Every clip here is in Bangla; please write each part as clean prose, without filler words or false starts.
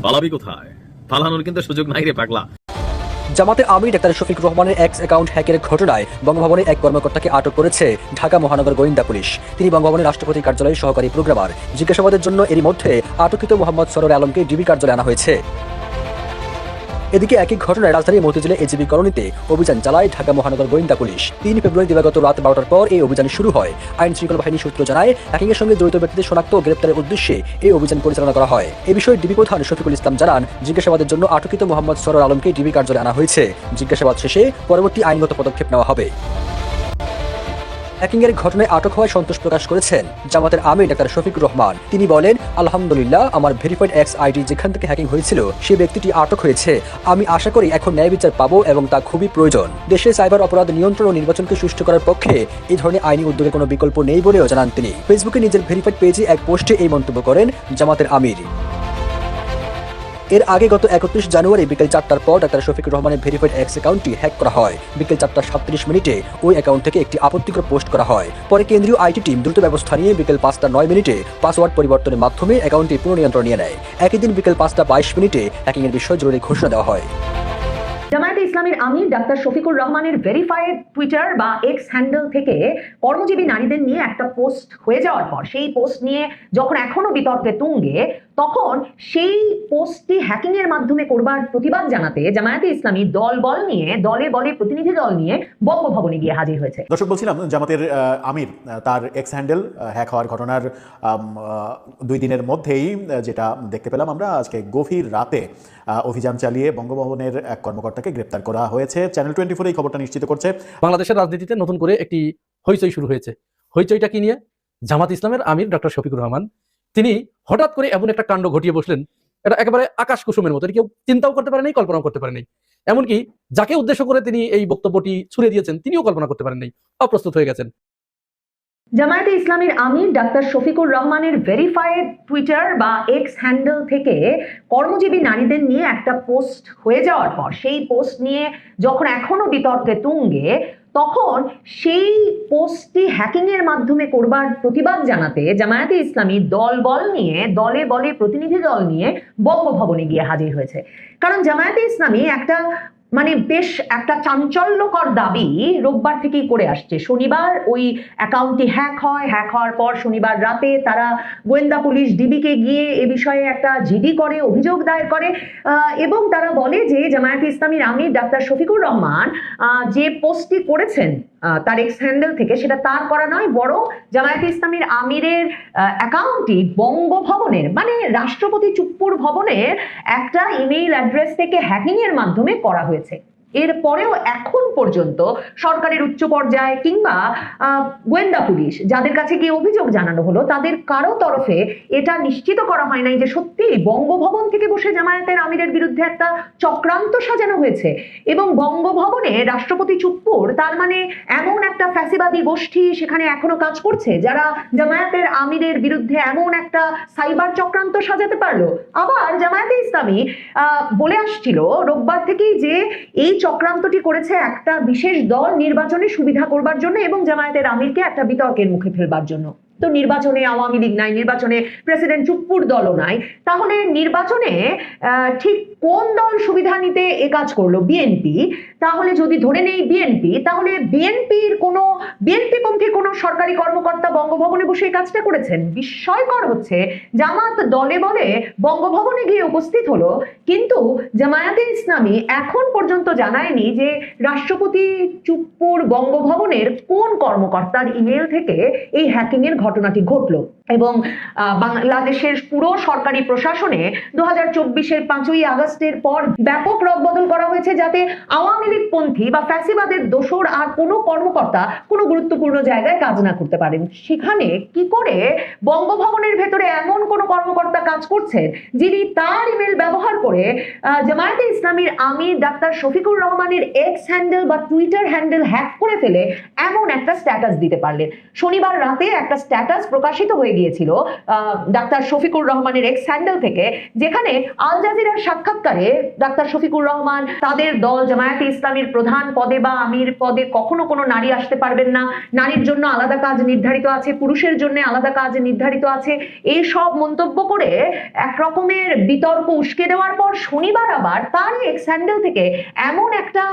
পালাবি কোথায়? পালানোর কিন্তু সুযোগ নাই রে পাগলা। জামাতে আমির ডাক্তার শফিক রহমানের এক্স অ্যাকাউন্ট হ্যাকের ঘটনায় বঙ্গভবনের এক কর্মকর্তাকে আটক করেছে ঢাকা মহানগর গোয়েন্দা পুলিশ। তিনি বঙ্গভবনের রাষ্ট্রপতি কার্যালয়ের সহকারী প্রোগ্রামার। জিজ্ঞাসাবাদের জন্য এরই মধ্যে আটককৃত মোহাম্মদ সরোয়ার আলমকে ডিবি কার্যালয়ে আনা হয়েছে। এদিকে একই ঘটনায় রাজধানীর মতিঝিলে এজিবি কলোনিতে অভিযান চালায় ঢাকা মহানগর গোয়েন্দা পুলিশ। ৩ ফেব্রুয়ারি দিবাগত রাত ১২টার পর এই অভিযান শুরু হয়। আইন শৃঙ্খলা বাহিনী সূত্র জানায়, হ্যাকিংয়ের সঙ্গে জড়িত ব্যক্তিদের শনাক্ত ও গ্রেপ্তারের উদ্দেশ্যে এই অভিযান পরিচালনা করা হয়। এ বিষয়ে ডিবি প্রধান শফিকুল ইসলাম জানান, জিজ্ঞাসাবাদের জন্য আটককৃত মোহাম্মদ সরোয়ার আলমকে ডিবি কার্যালয়ে আনা হয়েছে। জিজ্ঞাসাবাদ শেষে পরবর্তী আইনগত পদক্ষেপ নেওয়া হবে। হ্যাকিংয়ের ঘটনায় আটক হওয়ায় সন্তোষ প্রকাশ করেছেন জামাতের আমির ডাক্তার শফিকুর রহমান। তিনি বলেন, আলহামদুলিল্লাহ, আমার ভেরিফাইড এক্স আইডি যেখান থেকে হ্যাকিং হয়েছিল সেই ব্যক্তিটি আটক হয়েছে। আমি আশা করি এখন ন্যায় বিচার পাবো এবং তা খুবই প্রয়োজন। দেশে সাইবার অপরাধ নিয়ন্ত্রণ ও নির্বাচনকে সুষ্ঠু করার পক্ষে এই ধরনের আইনি উদ্যোগের কোনো বিকল্প নেই বলেও জানান তিনি। ফেসবুকে নিজের ভেরিফাইড পেজে এক পোস্টে এই মন্তব্য করেন জামাতের আমির। এর আগে গত ৩১ জানুয়ারি বিকেল ৪টার পর ডাক্তার শফিকুর রহমানের ভেরিফাইড এক্স অ্যাকাউন্টটি হ্যাক করা হয়। বিকেল ৪টা ৩৭ ওই অ্যাকাউন্ট থেকে একটি আপত্তিকর পোস্ট করা হয়। পরে কেন্দ্রীয় আইটি টিম দ্রুত ব্যবস্থা নিয়ে বিকেল ৫টা ৯ পাসওয়ার্ড পরিবর্তনের মাধ্যমে অ্যাকাউন্টটি পুনঃনিয়ন্ত্রণ নিয়ে নেয়। একই দিন বিকেল ৫টা ২২ হ্যাকিংয়ের বিষয়ে জরুরি ঘোষণা দেওয়া হয়। জামায়াতে ইসলামীর আমির ডাক্তার শফিকুর রহমানের ভেরিফাইড টুইটার বা এক্স হ্যান্ডেল থেকে কর্মজীবী নারীদের নিয়ে একটা পোস্ট হয়ে যাওয়ার পর, সেই পোস্ট নিয়ে যখন এখনো বিতর্কে তুঙ্গে, তখন সেই পোস্টটি হ্যাকিং এর মাধ্যমে করবার প্রতিবাদ জানাতে জামায়াতে ইসলামী দলে বলে প্রতিনিধি দল নিয়ে বঙ্গভবনে গিয়ে হাজির হয়েছে। দর্শক, বলছিলাম জামাতের আমির তার এক্স হ্যান্ডেল হ্যাক হওয়ার ঘটনার 2 দিনের মধ্যেই যেটা দেখতে পেলাম আমরা, আজকে গভীর রাতে অভিযান চালিয়ে বঙ্গভবনের এক কর্মকর্তাকে গ্রেপ্তার করা হয়েছে। চ্যানেল 24 এই খবরটা নিশ্চিত করছে। বাংলাদেশের রাজনীতিতে নতুন করে একটি হইচই শুরু হয়েছে। হইচইটা কি নিয়ে? জামাত ইসলামের আমির ডক্টর শফিকুর রহমান তিনি হঠাৎ করে এমন একটা কাণ্ড ঘটিয়ে বসলেন, এটা একেবারে আকাশ কুসুমের মতো। কেউ চিন্তাও করতে পারে নাই, কল্পনাও করতে পারে নাই। এমনকি যাকে উদ্দেশ্য করে তিনি এই বক্তব্যটি ছুড়ে দিয়েছেন তিনিও কল্পনা করতে পারেন নাই, অপ্রস্তুত হয়ে গেছেন। জামায়াতে ইসলামীর আমির ডাক্তার শফিকুর রহমানের ভেরিফাইড টুইটার বা এক্স হ্যান্ডেল থেকে কর্মজীবী নারীদের নিয়ে একটা পোস্ট হয়ে যাওয়ার পর, সেই পোস্ট নিয়ে যখন এখনো বিতর্কে তুঙ্গে, তখন সেই পোস্টটি হ্যাকিং এর মাধ্যমে করবার প্রতিবাদ জানাতে জামায়াতে ইসলামী দলে বলে প্রতিনিধি দল নিয়ে বঙ্গভবনে গিয়ে হাজির হয়েছে। কারণ জামায়াতে ইসলামী বেশ একটা চাঞ্চল্যকর দাবি রোববার থেকেই করে আসছে। শনিবার ওই অ্যাকাউন্টটি হ্যাক হওয়ার পর শনিবার রাতে তারা গোয়েন্দা পুলিশ ডিবিকে গিয়ে এ বিষয়ে একটা জিডি করে, অভিযোগ দায়ের করে এবং তারা বলে যে জামায়াতে ইসলামীর আমির ডাক্তার শফিকুর রহমান যে পোস্টটি করেছেন তার এক্স হ্যান্ডেল থেকে, সেটা তার করা নয়, বরং জামায়াতে ইসলামীর আমিরের অ্যাকাউন্টটি বঙ্গভবনের রাষ্ট্রপতি চুপ্পুর ভবনের একটা ইমেইল অ্যাড্রেস থেকে হ্যাকিং এর মাধ্যমে করা হয়েছে। এরপরেও এখন পর্যন্ত সরকারের উচ্চ পর্যায়ে কিংবা গোয়েন্দা পুলিশ যাদের কাছে গিয়ে অভিযোগ জানানো হলো, তাদের কারো তরফে এটা নিশ্চিত করা হয় নাই যে সত্যি বঙ্গভবন থেকে বসে জামায়াতের আমিরের বিরুদ্ধে একটা চক্রান্ত সাজানো হয়েছে এবং বঙ্গভবনে রাষ্ট্রপতি চুপ্পুর এমন একটা ফ্যাসিবাদী গোষ্ঠী সেখানে এখনো কাজ করছে যারা জামায়াতের আমিরের বিরুদ্ধে এমন একটা সাইবার চক্রান্ত সাজাতে পারলো। আবার জামায়াতে ইসলামী বলে আসছিল রোববার থেকেই যে এই চক্রান্তটি করেছে একটা বিশেষ দল নির্বাচনে সুবিধা করবার জন্য এবং জামায়াতের আমিরকে একটা বিতর্কের মুখে ফেলবার জন্য। তো নির্বাচনে আওয়ামী লীগ নাই, নির্বাচনে প্রেসিডেন্ট চুপ্পুর দলও নাই, তাহলে নির্বাচনে ঠিক কোন দল সুবিধা নিতে এ কাজ করলো? বিএনপি। তাহলে যদি ধরে নেই বিএনপি, তাহলে বিএনপিপন্থী কোনো সরকারি কর্মকর্তা বঙ্গভবনে বসে এই কাজটা করেছেন। বিস্ময়কর হচ্ছে, জামাত দলে বলে বঙ্গভবনে গিয়ে উপস্থিত হলো, কিন্তু জামায়াতে ইসলামী এখন পর্যন্ত জানায়নি যে রাষ্ট্রপতি চুপ্পুর বঙ্গভবনের কোন কর্মকর্তার ইমেল থেকে এই হ্যাকিং এর ঘটনাটি ঘটলো। এবং বাংলাদেশের পুরো সরকারি প্রশাসনে 2024-এর 5ই আগস্টের পর ব্যাপক রদবদল করা হয়েছে যাতে আওয়ামী লীগ পন্থী বা ফ্যাসিবাদের দোসর আর কোনো কর্মকর্তা কোনো গুরুত্বপূর্ণ জায়গায় কাজ না করতে পারেন। সেখানে কি করে বঙ্গভবনের ভেতরে এমন কোনো কর্মকর্তা কাজ করছেন যিনি তার ইমেল ব্যবহার করে জামায়াতে ইসলামীর আমির ডাক্তার শফিকুর রহমানের এক্স হ্যান্ডেল বা টুইটার হ্যান্ডেল হ্যাক করে ফেলে এমন একটা স্ট্যাটাস দিতে পারলেন। শনিবার রাতে একটা স্ট্যাটাস প্রকাশিত হয়ে হয়ে গিয়েছিল ডাক্তার শফিকুর রহমানের এক্স হ্যান্ডেল থেকে, যেখানে আল জাজিরার সাক্ষাৎকারে ডাক্তার শফিকুর রহমান তাদের দল জামায়াতে ইসলামীর প্রধান পদে বা আমির পদে কখনো কোনো নারী আসতে পারবেন না, নারীর জন্য আলাদা কাজ নির্ধারিত আছে, পুরুষের জন্য আলাদা কাজ নির্ধারিত আছে, এই সব মন্তব্য করে এক রকমের বিতর্ক উস্কে দেওয়ার পর শনিবার আবার তার এক্স হ্যান্ডেল থেকে এমন একটা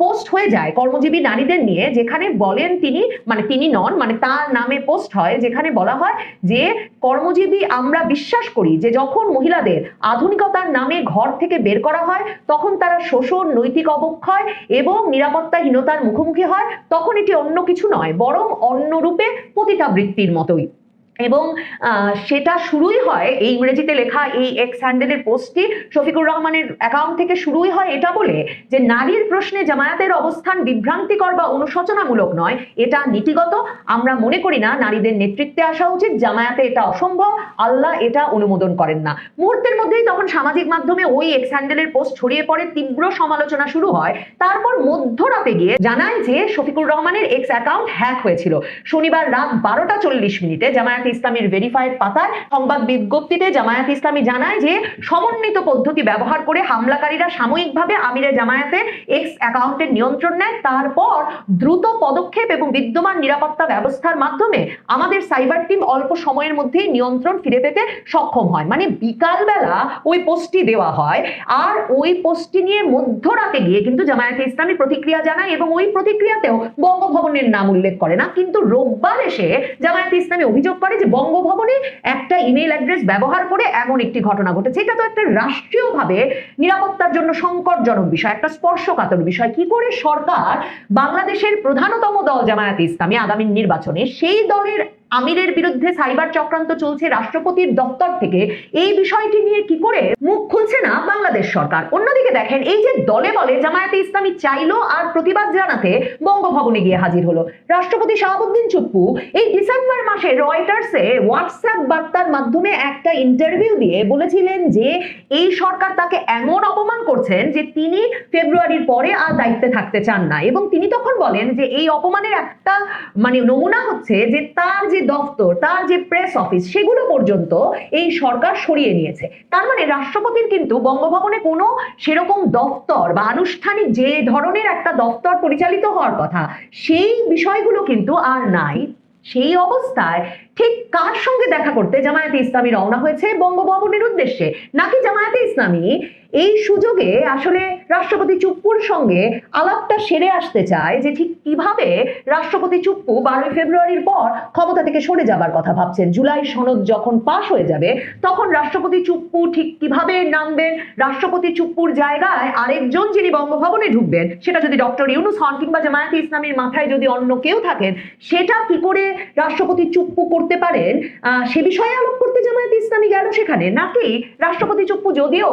পোস্ট হয়ে যায় কর্মজীবী নারীদের নিয়ে, যেখানে বলেন তিনি নন, তার নামে পোস্ট হয় যেখানে বলা হয় যে কর্মজীবী আমরা বিশ্বাস করি যে যখন মহিলাদের আধুনিকতার নামে ঘর থেকে বের করা হয় তখন তারা শোষণ, নৈতিক অবক্ষয় এবং নিরাপত্তাহীনতার মুখোমুখি হয়, তখন এটি অন্য কিছু নয় বরং অন্য রূপে পতিতাবৃত্তির মতোই। এবং সেটা শুরুই হয় এই ইংরেজিতে লেখা এই এক্স হ্যান্ডেলের পোস্টটি শফিকুর রহমানের অ্যাকাউন্ট থেকে শুরুই হয় এটা বলে যে নারীর প্রশ্নে জামায়াতের অবস্থান বিভ্রান্তিকর বা অনুশোচনামূলক নয়, এটা নীতিগত, আমরা মনে করি না নারীদের নেতৃত্বে আসা উচিত, জামায়াতে এটা অসম্ভব, আল্লাহ এটা অনুমোদন করেন না। মুহূর্তের মধ্যেই তখন সামাজিক মাধ্যমে ওই এক্স হ্যান্ডেলের পোস্ট ছড়িয়ে পড়ে, তীব্র সমালোচনা শুরু হয়। তারপর মধ্যরাতে গিয়ে জানায় যে শফিকুর রহমানের এক্স অ্যাকাউন্ট হ্যাক হয়েছিল। শনিবার রাত 12টা 40 মিনিটে জামায়াত ইসলামীর ভেরিফাইড পাতায় সংবাদ বিজ্ঞপ্তিতে জামায়াত ইসলামী জানায় যে সমন্বিত পদ্ধতি ব্যবহার করে হামলাকারীরা সাময়িকভাবে আমিরে জামায়াতে এক্স অ্যাকাউন্টের নিয়ন্ত্রণ নেয়, তারপর দ্রুত পদক্ষেপ এবং বিদ্যমান নিরাপত্তা ব্যবস্থার মাধ্যমে আমাদের সাইবার টিম অল্প সময়ের মধ্যেই নিয়ন্ত্রণ ফিরে পেতে সক্ষম হয়। বিকালবেলা ওই পোস্টটি দেওয়া হয়, আর ওই পোস্টটি নিয়ে মধ্যরাতে গিয়ে কিন্তু জামায়াতে ইসলামী প্রতিক্রিয়া জানায় এবং ওই প্রতিক্রিয়াতেও বঙ্গভবনের নাম উল্লেখ করে না, কিন্তু রোববার এসে জামায়াতে ইসলামী অভিযোগ করে যে বঙ্গভবনে একটা ইমেল অ্যাড্রেস ব্যবহার করে এমন একটি ঘটনা ঘটেছে। এটা তো একটা রাষ্ট্রীয়ভাবে নিরাপত্তার জন্য সংকটজনক বিষয়, একটা স্পর্শকাতর বিষয়। কি করে সরকার বাংলাদেশের প্রধানতম দল জামায়াতে ইসলামী আগামী নির্বাচনে সেই দলের আমিরের বিরুদ্ধে সাইবার চক্রান্ত চলছে, রাষ্ট্রপতির দপ্তর থেকে এই বিষয়টি নিয়ে কি করে মুখ খুলছে না বাংলাদেশ সরকার। অন্যদিকে দেখেন এই যে দলে বলে জামায়াতে ইসলামী চাইলো আর প্রতিবাদ জানাতে বঙ্গভবনে গিয়ে হাজির হলো। রাষ্ট্রপতি শাহাবুদ্দিন চুপ্পু এই ডিসেম্বর মাসে রয়টার্সে হোয়াটসঅ্যাপ বার্তার মাধ্যমে একটা ইন্টারভিউ দিয়ে বলেছিলেন যে এই সরকার তাকে এমন অপমান করছেন যে তিনি ফেব্রুয়ারির পরে আর দায়িত্বে থাকতে চান না, এবং তিনি তখন বলেন যে এই অপমানের একটা নমুনা হচ্ছে যে তার যে দপ্তর, তার যে প্রেস অফিস, সেগুলো পর্যন্ত এই সরকার সরিয়ে নিয়েছে। তার রাষ্ট্রপতির কিন্তু বঙ্গভবনে কোনো সেরকম দপ্তর বা আনুষ্ঠানিক যে ধরনের একটা দপ্তর পরিচালিত হওয়ার কথা সেই বিষয়গুলো কিন্তু আর নাই। সেই অবস্থায় ঠিক কার সঙ্গে দেখা করতে জামায়াতে ইসলামী রওনা হয়েছে বঙ্গভবনের উদ্দেশ্যে, নাকি জামায়াতে ইসলামী এই সুযোগে আসলে রাষ্ট্রপতি চুপ্পুর সঙ্গে আলাপটা সেরে আসতে চায় যে ঠিক কিভাবে রাষ্ট্রপতি চুপ্পু 12 ফেব্রুয়ারির পর ক্ষমতা থেকে সরে যাবার কথা ভাবছেন। জুলাই সনদ যখন পাশ হয়ে যাবে তখন রাষ্ট্রপতি চুপ্পু ঠিক কিভাবে নামবেন, রাষ্ট্রপতি চুপ্পুর জায়গায় আরেকজন যিনি বঙ্গভবনে ঢুকবেন, সেটা যদি ডক্টর ইউনূস হন কিংবা জামায়াতে ইসলামীর মাথায় যদি অন্য কেউ থাকেন, সেটা কি করে রাষ্ট্রপতি চুপ্পু করতে পারেন, সে বিষয়ে আলাপ করতে জামায়াতে ইসলামী গেল সেখানে। নাকি রাষ্ট্রপতি চুপ্পু যদিও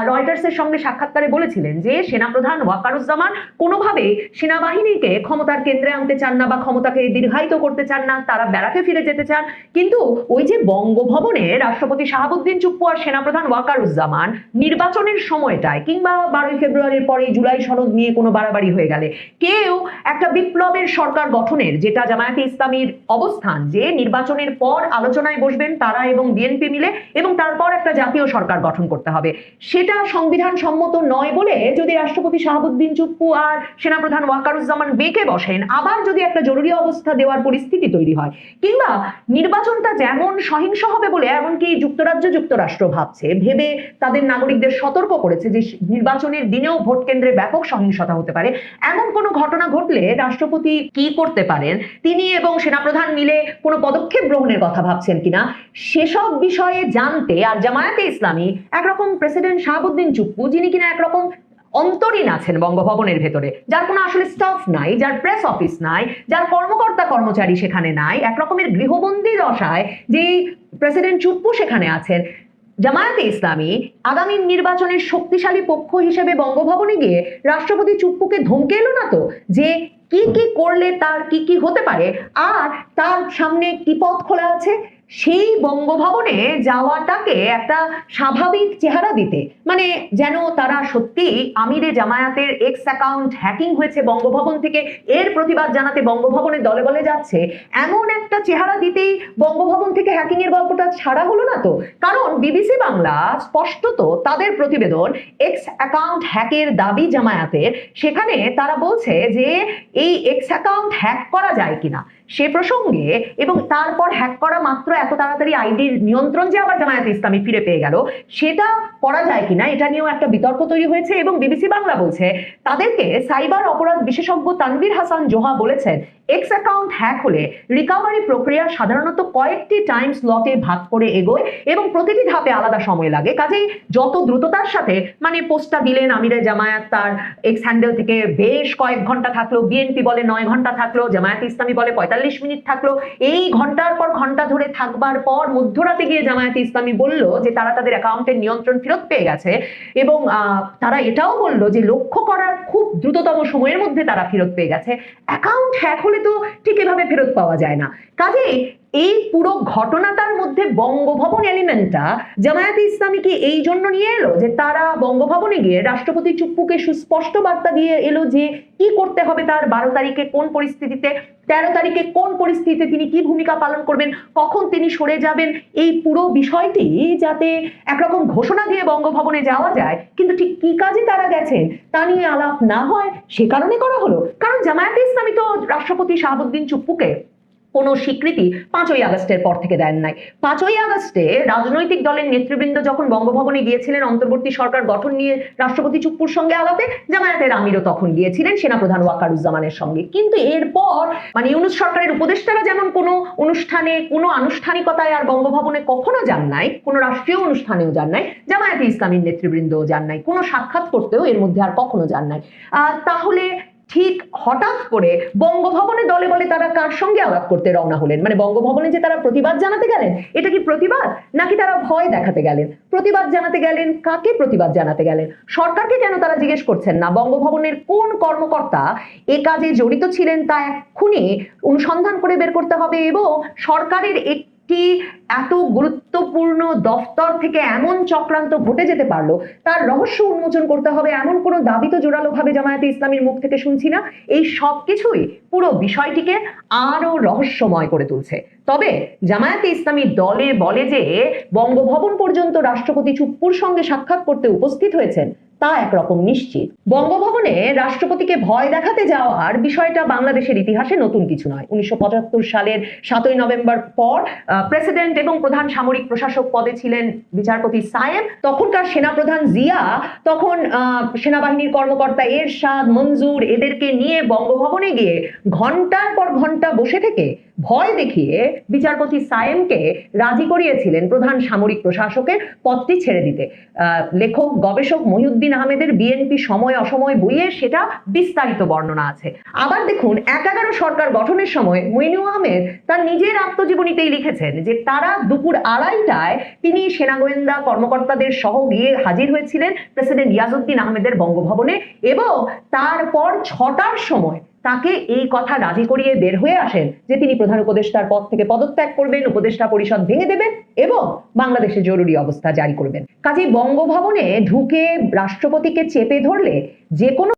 রয়টার্সের সঙ্গে সাক্ষাৎকারে বলেছিলেন যে সেনাপ্রধান ওয়াকারুজ্জামান কোনোভাবেই সেনাবাহিনীকে ক্ষমতার কেন্দ্রে আনতে চান না বা ক্ষমতাকে দীর্ঘায়িত করতে চান না, তারা ব্যারাকে ফিরে যেতে চান, কিন্তু ওই যে বঙ্গভবনে রাষ্ট্রপতি শাহাবুদ্দিন চুপ্পু আর সেনাপ্রধান ওয়াকারুজ্জামান নির্বাচনের সময়টায় কিংবা 12 ফেব্রুয়ারির পরে জুলাই সনদ নিয়ে কোনো বাড়াবাড়ি হয়ে গেলে কেউ একটা বিপ্লবের সরকার গঠনের, যেটা জামায়াতে ইসলামীর অবস্থান যে নির্বাচনের পর আলোচনায় বসবেন তারা এবং বিএনপি মিলে এবং তারপর একটা জাতীয় সরকার গঠন করতে হবে, সেটা সংবিধান সম্মত নয় বলে যদি রাষ্ট্রপতি শাহাবুদ্দিন চুপ্পু আর সেনাপ্রধান ওয়াকারুজ্জামান বেঁকে বসেন, আবার যদি একটা জরুরি অবস্থা দেওয়ার পরিস্থিতি তৈরি হয়, কিংবা নির্বাচনটা যেমন সহিংস হবে বলে এমনকি যুক্তরাষ্ট্র ভাবছে, ভেবে তাদের নাগরিকদের সতর্ক করেছে যে নির্বাচনের দিনেও ভোট কেন্দ্রে ব্যাপক সহিংসতা হতে পারে, এমন কোনো ঘটনা ঘটলে রাষ্ট্রপতি কি করতে পারেন, তিনি এবং সেনাপ্রধান মিলে কোনো পদক্ষেপ গ্রহণের কথা ভাবছেন কিনা, সেসব বিষয়ে জানতে আর জামায়াতে ইসলামী একরকম প্রেসিডেন্ট শাহাবুদ্দিন চুপ্পু, যিনি কিনা একরকম অন্তরীণ আছেন বঙ্গভবনের ভেতরে, যার কোনো আসলে স্টাফ নাই, যার প্রেস অফিস নাই, যার কর্মকর্তা কর্মচারী সেখানে নাই, একরকমের গৃহবন্দী দশায় যে প্রেসিডেন্ট চুপ্পু সেখানে আছেন, জামায়াতে ইসলামী আগামী নির্বাচনের শক্তিশালী পক্ষ হিসেবে বঙ্গভবনে গিয়ে রাষ্ট্রপতি চুপ্পুকে ধমকে এলো না তো যে কি কি করলে তার কি কি হতে পারে আর তার সামনে কি পথ খোলা আছে। সেই বঙ্গভবনে যাওয়াটাকে একটা স্বাভাবিক চেহারা দিতে, মানে যেন তারা সত্যি আমিরে জামায়াতের এক্স অ্যাকাউন্ট হ্যাকিং হয়েছে বঙ্গভবন থেকে, এর প্রতিবাদ জানাতে বঙ্গভবনে দলে বলে যাচ্ছে, এমন একটা চেহারা দিতেই বঙ্গভবন থেকে হ্যাকিং এর গল্পটা ছাড়া হলো না তো। কারণ বিবিসি বাংলা স্পষ্টত তাদের প্রতিবেদন এক্স অ্যাকাউন্ট হ্যাকের দাবি জামায়াতের, সেখানে তারা বলছে যে এই এক্স অ্যাকাউন্ট হ্যাক করা যায় কিনা সে প্রসঙ্গে, এবং তারপর হ্যাক করা মাত্র এত তাড়াতাড়ি আইডির নিয়ন্ত্রণ যে আবার জামায়াতে ইসলামী ফিরে পেয়ে গেল, সেটা করা যায় কিনা এটা নিয়েও একটা বিতর্ক তৈরি হয়েছে। এবং বিবিসি বাংলা বলছে তাদেরকে সাইবার অপরাধ বিশেষজ্ঞ তানভীর হাসান জোহা বলেছেন এক্স অ্যাকাউন্ট হ্যাক হলে রিকভারি প্রক্রিয়া সাধারণত কয়েকটি টাইম স্লটে ভাগ করে এগোয় এবং প্রতিটি ধাপে আলাদা সময় লাগে। কাজেই যত দ্রুততার সাথে মানে পোস্টটা দিলেন আমিরে জামায়াত, তার এক্স হ্যান্ডেল থেকে বেশ কয়েক ঘন্টা থাকলো, বিএনপি বলে 9 ঘন্টা থাকলো, জামায়াতে ইসলামী বলে 45 মিনিট থাকলো, এই ঘন্টার পর ঘন্টা ধরে থাকবার পর মধ্যরাতে গিয়ে জামায়াতে ইসলামী বলল যে তারা তাদের অ্যাকাউন্টের নিয়ন্ত্রণ ফেরত পেয়ে গেছে, এবং তারা এটাও বলল যে লক্ষ্য করার খুব দ্রুততম সময়ের মধ্যে তারা ফেরত পেয়ে গেছে। অ্যাকাউন্ট হ্যাক হলে তো ঠিক এভাবে ফেরত পাওয়া যায় না। কাজেই এই পুরো ঘটনাটার মধ্যে বঙ্গভবন এলিমেন্টটা জামায়াতে ইসলামীকে এই জন্য নিয়ে এলো যে তারা বঙ্গভবনে গিয়ে রাষ্ট্রপতি চুপ্পুকে সুস্পষ্ট বার্তা দিয়ে এলো যে কি করতে হবে তার, 12 তারিখে কোন পরিস্থিতিতে, 13 তারিখে কোন পরিস্থিতিতে তিনি কি ভূমিকা পালন করবেন, কখন তিনি সরে যাবেন, এই পুরো বিষয়টি যাতে একরকম ঘোষণা দিয়ে বঙ্গভবনে যাওয়া যায়, কিন্তু ঠিক কি কাজে তারা গেছেন তা নিয়ে আলাপ না হয় সে কারণে করা হলো। কারণ জামায়াতে ইসলামী তো রাষ্ট্রপতি শাহাবুদ্দিন চুপ্পুকে কোনো স্বীকৃতি 5ই আগস্টের পর থেকে দেন নাই। 5ই আগস্টে রাজনৈতিক দলের নেতৃবৃন্দ যখন বঙ্গভবনে গিয়েছিলেন অন্তর্বর্তী সরকার গঠন নিয়ে রাষ্ট্রপতি চুপ্পুর সঙ্গে আলাপে, জামায়াতের আমিরও তখন গিয়েছিলেন সেনাপ্রধান ওয়াকারুজ্জামানের সঙ্গে। কিন্তু এরপর মানে ইউনূস সরকারের উপদেষ্টারা যেমন কোনো অনুষ্ঠানে কোনো আনুষ্ঠানিকতায় আর বঙ্গভবনে কখনো যান নাই, কোনো রাষ্ট্রীয় অনুষ্ঠানেও যান নাই, জামায়াতে ইসলামীর নেতৃবৃন্দও যান নাই, কোনো সাক্ষাৎ করতেও এর মধ্যে আর কখনো যান নাই। তাহলে ঠিক হঠাৎ করে বঙ্গভবনে দলে বলে তারা কার সঙ্গে আলাপ করতে রওনা হলেন? মানে বঙ্গভবনে যে তারা প্রতিবাদ জানাতে গেলেন, এটা কি প্রতিবাদ নাকি তারা ভয় দেখাতে গেলেন? প্রতিবাদ জানাতে গেলেন, কাকে প্রতিবাদ জানাতে গেলেন? সরকারকে কেন তারা জিজ্ঞেস করছেন না বঙ্গভবনের কোন কর্মকর্তা এ কাজে জড়িত ছিলেন তা এক্ষুনি অনুসন্ধান করে বের করতে হবে, এবং সরকারের এত গুরুত্বপূর্ণ দফতর থেকে এমন চক্রান্ত ঘটে যেতে পারলো তার রহস্য উন্মোচন করতে হবে, এমন কোনো দাবি তো জোরালো ভাবে জামায়াতে ইসলামীর মুখ থেকে শুনছি না। এই সব কিছুই পুরো বিষয়টিকে আরো রহস্যময় করে তুলছে। তবে জামায়াতে ইসলামী দলে বলে যে বঙ্গভবন পর্যন্ত রাষ্ট্রপতি চুপ্পুর সঙ্গে সাক্ষাৎ করতে উপস্থিত হয়েছেন তা একরকম নিশ্চিত। বঙ্গভবনে রাষ্ট্রপতিকে ভয় দেখাতে যাওয়ার বিষয়টা বাংলাদেশের ইতিহাসে নতুন কিছু নয়। 1975 সালের 7ই নভেম্বর পর প্রেসিডেন্ট এবং প্রধান সামরিক প্রশাসক পদে ছিলেন বিচারপতি সায়েম। তখনকার সেনাপ্রধান জিয়া তখন সেনাবাহিনীর কর্মকর্তা এরশাদ, মঞ্জুর এদেরকে নিয়ে বঙ্গভবনে গিয়ে ঘন্টার পর ঘন্টা বসে থেকে ভয় দেখিয়ে বিচারপতি সায়েমকে রাজি করিয়েছিলেন প্রধান সামরিক প্রশাসকের পদটি ছেড়ে দিতে। লেখক গবেষক মহিউদ্দিন আহমেদের বিএনপি সময় অসময় বইয়ে সেটা বিস্তারিত বর্ণনা আছে। আবার দেখুন 11 সরকার গঠনের সময় মইনু আহমেদ তার নিজের আত্মজীবনীতেই লিখেছেন যে তারা দুপুর 2:30টায় তিনি সেনা গোয়েন্দা কর্মকর্তাদের সহ গিয়ে হাজির হয়েছিলেন প্রেসিডেন্ট ইয়াজউদ্দিন আহমেদের বঙ্গভবনে, এবং তারপর 6টার সময় তাকে এই কথা রাজি করিয়ে বের হয়ে আসেন যে তিনি প্রধান উপদেষ্টার পদ থেকে পদত্যাগ করবেন, উপদেষ্টা পরিষদ ভেঙে দেবেন এবং বাংলাদেশে জরুরি অবস্থা জারি করবেন। কাজেই বঙ্গভবনে ঢুকে রাষ্ট্রপতিকে চেপে ধরলে যে কোনো